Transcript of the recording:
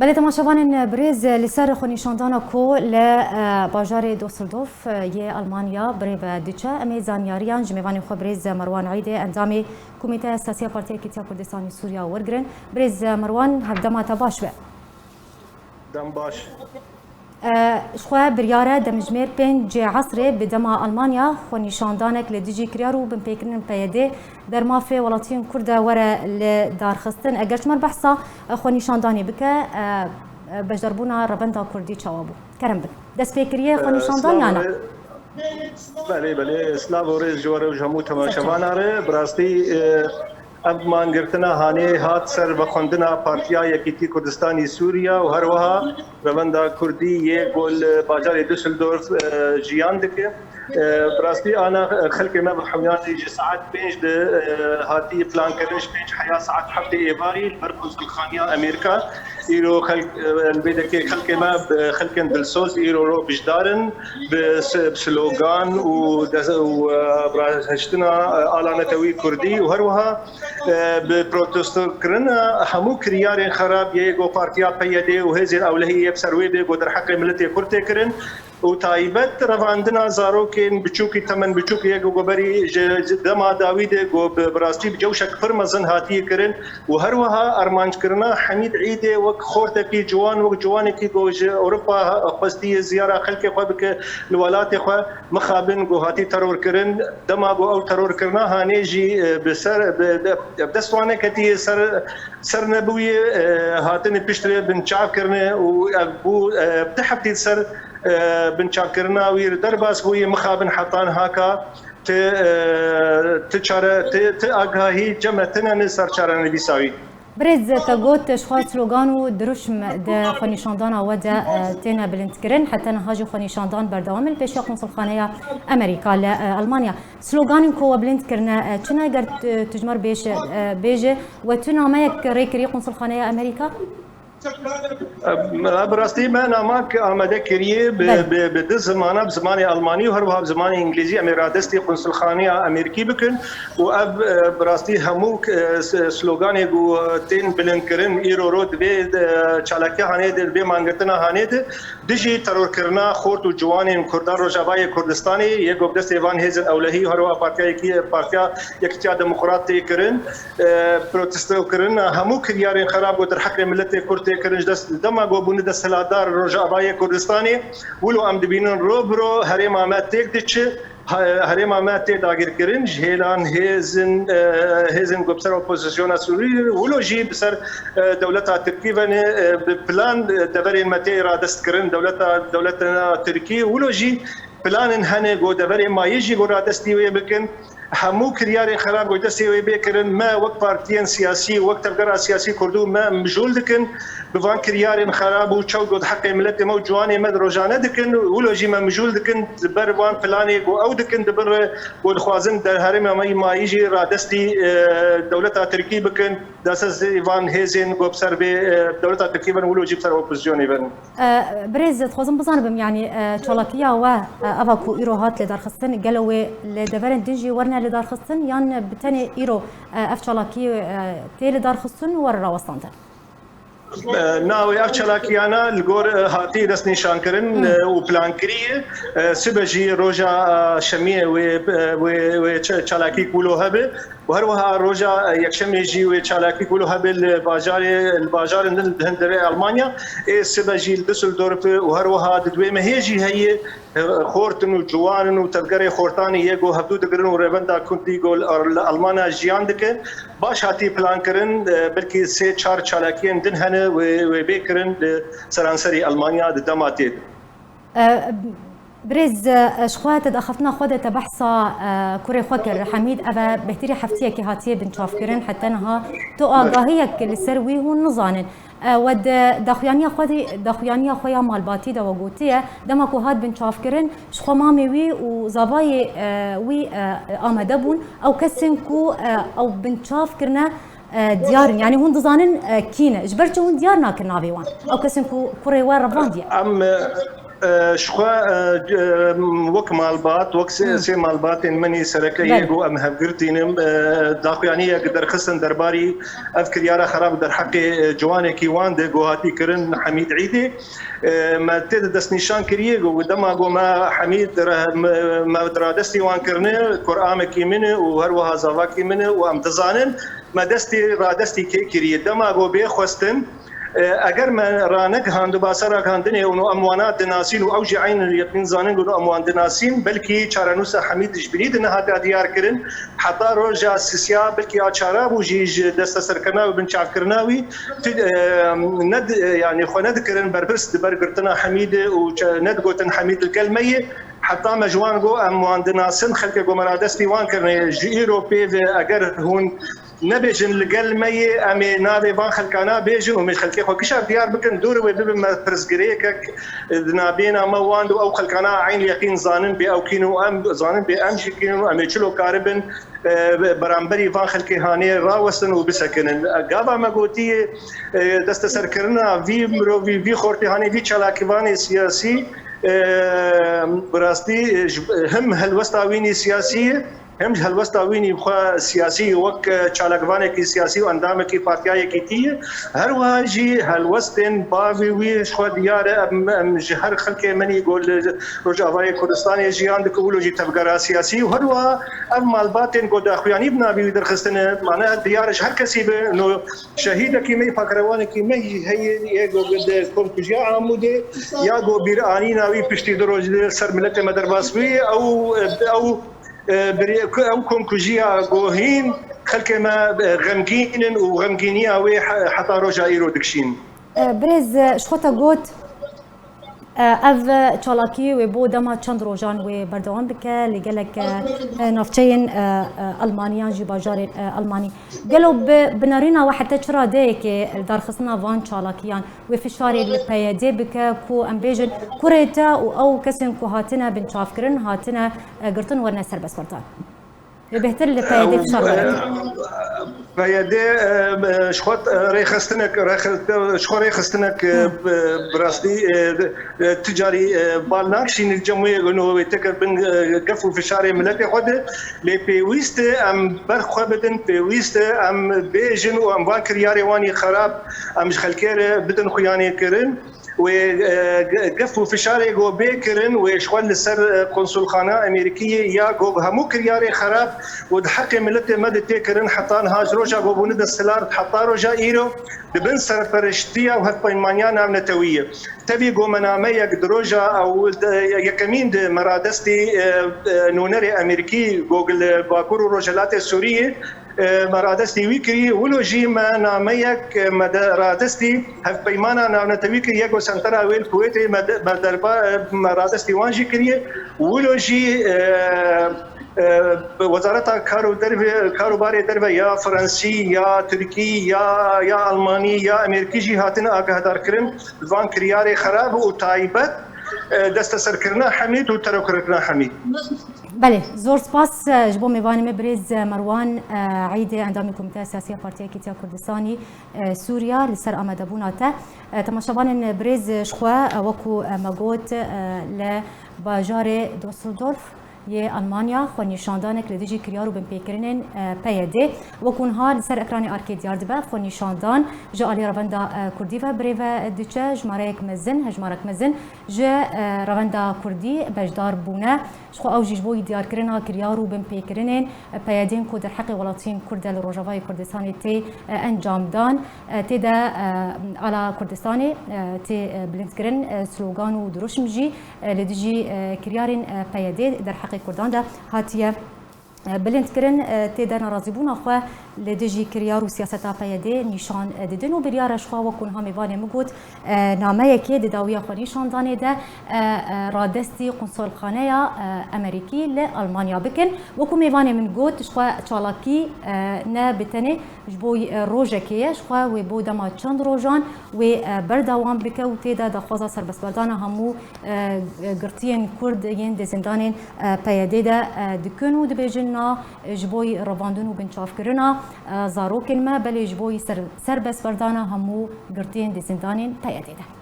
بله تماشاوان برز لسر خونیشاندانا کو ل باجار دوسلدورف ی آلمانیا بری و دیچه امی زانیاریان جمیوانی خو برز مروان عیده اندامی کمیته سیاسی پارتی کتیا کردستانی سوریا ورگرن برز مروان هفدما تباش به دم باش شخوا بریاره دمجمیر پنج عصره بدما آلمانیا خونیشاندانک لدیجی کریارو بن پیکرن پیاده در مافی ولاتین کرده وره لدارخستن اگرش مر بحثا خونیشاندانی بکه بجربونا ربندا کردی چوابو کرم بک دست فکریه خونیشاندان یا نه؟ بله اسلام و رئیس جواره و جمهور تماشاوان آره براستی اب مانگرتنا هانه هات سر بخوندنا پارتیا یکیتی کردستانی سوریا و هر وها روندا کردی یه گل باجار دوسلدورف جیان دکه براستی آنا خلق ما بحمیان ساعت 5 هاتی پلان کردنش 5 حیا ساعت هفته ایواری برخوز الخانیا امریکا ایرو خلق البيدك خلق ما خلق دلسوز ایرو رو بجدارن بسلوغان و هشتنا آلانتوی کردی و هر وها بپروتستو کرنا همو کریار خراب یگو پارتیا پیاده و هزین اولهی بسروی به در حق ملت کرد کرن و تایبت رواندنا زاروکین بچوکی تمن بچوکی یگو گبری دما داوید گو براستی بجوشک فرمزن هاتی کرن و هر وها ارمانج کرنا حمید عیده و خورت کی جوان و جوان کی گو اوروبا قصدی زیاره خلق خو بک الولات خو مخابن گو هاتی ترور کرن دما گو او ترور کرنا هانیجی بسر بدستوانه کتی سر نبوی هاتن پشتره بنچاف کرنه و ابو بتحبتي سر بنچاف کرنا ویر درباس هوی مخابن حطان هاکا ت آگاهی جمعتنا نسر چارن بیساوی برز تقوت شخص سلوغانو دروشم ده خونیشاندان ودا تینا بلندکرن حتی نهاجو خونیشاندان بردوام البیشا قنصلخانه امریکا لألمانيا سلوغان کو بلندکرن چنا اگر تجمر بیجه و تو نامه یک ریکری قنصلخانه امریکا براستی من نامک آماده کریه به زمانه بزمان آلمانی و هر وها بزمان انگلیزی امرادستی قنصلخانه امریکی بکن و اب براستی همو سلوگانی گو تین بلند کرن ایرو رود به چالاکی هانه دل به مانگتنا هانه ده دیجی ترور کرنا خورد و جوان کردان روجابای کردستانی یک گفت ایوان هزن اولهی هر وها پارتیا یکتیا دموکراتی کرن پروتستو کرن همو کریار خراب و در حق ملت کرد کرنج دست دما گوبونه دست سلادار روجابای کردستانی ولو ام دبینن روبرو هریم آمد تک دیچ هریم آمد تک داگر کرنج هیلان هزن گوبسر اپوزیسیون سوری ولو جی بسر دولت ترکی و پلان دبرین متی ارادست کرن دولت ترکی ولو جی پلان هنه گو دبرین ما یجی گو ارادستی و بکن همو کریار خراب گویده سیوی بیکرن ما وقت پارتیان سیاسی وقت افکار سیاسی کردو ما مجول دکن بوان کریار خراب و چو گود حق ملت ما جوانی مد روزانه دکن ولو جی ما مجول دکن بر وان پلانی گو او دکن دبر گود خوازن در هرم ما یجی رادستی دولت ترکی بکن داس ایوان هزین گو بسر به دولت ترکی بن ولو جی بسر اپوزیسیونی بن برز خوازن بزنم يعني چالاکیا و اوکو ایروهات لدرخستن گلوی لدورن دنجی ورنه لدارخستن یان بتنی ایرو افچالاکی تیل دارخستن ور راوستانتر ناوی افچالاکیانا الگور هاتی دست نشان کرن و پلان کریه سبجی روجا شمیه و چالاکی کولو هبه و هر وها روجا یک شمیجی و چالاکی کولو هبه الباجار هندره آلمانیا سبجی دوسلدورف و هر وها دوی مهیجی هی خورتن و جوانن و تذکر خورتانی یگو هفتو دگرن و روندا کنتی گول آلمانا جیان دکن باش هاتی پلان کرن بلکه سه چار چالاکین دن هنه و بیکرن سرانسری آلمانیا دماتید برز شخوات دخفتنا خودت بحثا كوري خوكر حميد أبا بهتري حفتية كي هاتيه بنشاف كرن حتى نها تو آگاهيك لسروي ونظانن ود دخوانيا خويا مالباتي دا وقوتيه دما كو هاد بنشاف كرن شخو مامي وي وزاباي وي آمده بون أو كسن كو أو بنشاف كرنا ديارن يعني هون دزانن كينه جبرتو هون ديارنا كرنا بيوان أو كسن كو كوري وين رفاندية شخوا وك مالبات وك سي مالبات مني سركيه جو ام هفغرتينم داخيانيه قدر خصن درباري افكر يارا خراب در حق جواني كيوان دي جوهاتي كرن حميد عيدي ما تد دس نشان كريه جو دما جو ما حميد ما درادستي وان كرنه قرآن كيمنه وهروها زواكي منه وام دزانن ما دستي رادستي كريه دما جو بيخوستن اگر من رانک هاندو باسرا کاندنه اونو اموانات دناسین و اوج عین یقین زانن اونو اموان دناسین بلکی چارنوس حمید جبرید نه هات دیار کرن حتی روجا سیاسیا بلکی اچارا بوجیج دست سرکنا و بنچاف کرناوی ند يعني خو ند کرن بربرست برگرتنا حمید و ند گوتن حمید الكلمه حتى مجوان جو اموان دناسن خلق جو مرادستي وان كرن جيرو بي اگر هون نبيجن لقلمي امي نابي بان خلقانا بيجن ومش خلقي خو كشاف ديار بكن دور وبيب ما برزغريك نابينا مواندو او خلقانا عين يقين زانن بي او كينو ام زانن بي ام شكينو امي تشلو كاربن برامبري فان خلقي هاني راوسن وبسكن غابا مغوتي دست سركرنا في مرو في خورتي هاني في چلاكيواني سياسي براستي هم هالوستاويني سياسيه هم هالوستاويني بخوا سياسي وك چالکوانه کی سیاسی و اندام کی پارتیای کی تی هر واجی هالوستن باوی وی خو دیار هر خلک منی گول رجاوای کردستان جیان دکولو جی تبگرا سیاسی و هر وا مالباتن کو داخوانی بنا بي درخستنه معناها دیارش هر کسی به نو شهید کی می فکروانه کی می هي یگو گد کنجیا عموده یا گو بیرانی ناوی پشتی دروج سر ملت مدرباسوی او او كونكوجيا جوهين خلك ما غمجين وغمجينيا وي حتى رجع ايرو دكشين بريز شخوتا قوت اف چالاکی و بو دما چند روزان و بردوام بکه لگلک نافچین المانیان جی باجار المانی گلو بنارینا و حتی چرا ده که در خصنا وان چالاکیان و فشاری لپیده بکه کو امبیجن کوریتا و او کسین کو هاتنا بنچاف کرن هاتنا گرتن ورنه سر بس ورتان بهتر لپیده فشار ورد فيدي شخوت ريخستنك براستي تجاري بالناك شين الجمعية انه يتكر بن قفو في شارع ملتي خود لي بيويست ام برخو بدن بيويست ام بيجن وام بانكر ياريواني خراب ام خلكير بدن خياني كرن وقفوا في شارع جو بيكرن وشغل لسر قنصل خانه امريكيه يا جو همو كرياري خراب ودحق ملت مد تكرن حتى هاجروا جا جو بند السلار حتى رجا ايرو بن سر فرشتيه وهت بيمانيا نامنتويه تبي جو مناميه دروجا او يكمين مرادستي نونري امريكي جوجل باكور رجلات السوريه مرادستي ويكري ولوجي ما ناميك مرادستي هف بيمانا نامنتويكري يكو سنترا ويل كويتي مرادستي وانجي كري ولوجي وزارة كاروباري دربه يا فرنسي يا تركي يا ألماني يا أمريكي جي هاتنا أقهدار كرم فان كرياري خراب وتايبت دست سرکرنا حمید و ترکرنا حمید. بله زور سپاس جبو میوانی مبرز مروان عید اندام کمیته سیاسی پارتی کیتیا کردستانی سوریا لسر آمده بوناته تماشاوان برز شخوا وکو مگوت لباجار دوسلدورف ی آلمانیا خو نشاندانک لدیجی کریارو بن پیکرینن پیاده و کنها لسر اکرانی آرکید یاردبه خو نشاندان جا آلی رواندا کردی و بریو دیچه جمارک مزن جا رواندا کردی بجدار بونه خو او جیجبوی دیار کرنا کریارو بن پیکرینن پیادین کو در حق ولاتین کرد لروجاوای کردستانی تی انجام دان تی دا علا کردستانی تی بلند کرن سلوگان و دروشمجی لدیجی کریارین پیاده در حق کردان ده هاتیه بلند کرن تیدا ناراضی بونا خو لدیجی کریار و سیاستا پیاده نشان ددن و بریارش خو و کنها میوانه مگوت نامه یکی دداوی خو نشان دانه ده رادستی قنصل خانه امریکی لالمانیا بکن و کو میوانه من گوت خو چالاکی نه بتنه جبوی روجکیه خو و بو دما چند روجان و بردوام بک و تیدا دخوازا سربسبردان همو گرتین کرد ین دزندان پیاده ده دکن و دبیجنا جبوی رواندن و بنچاف کرنا زاروکن ما بله جبوی سربسبردان همو گرتین دزندان پیاده ده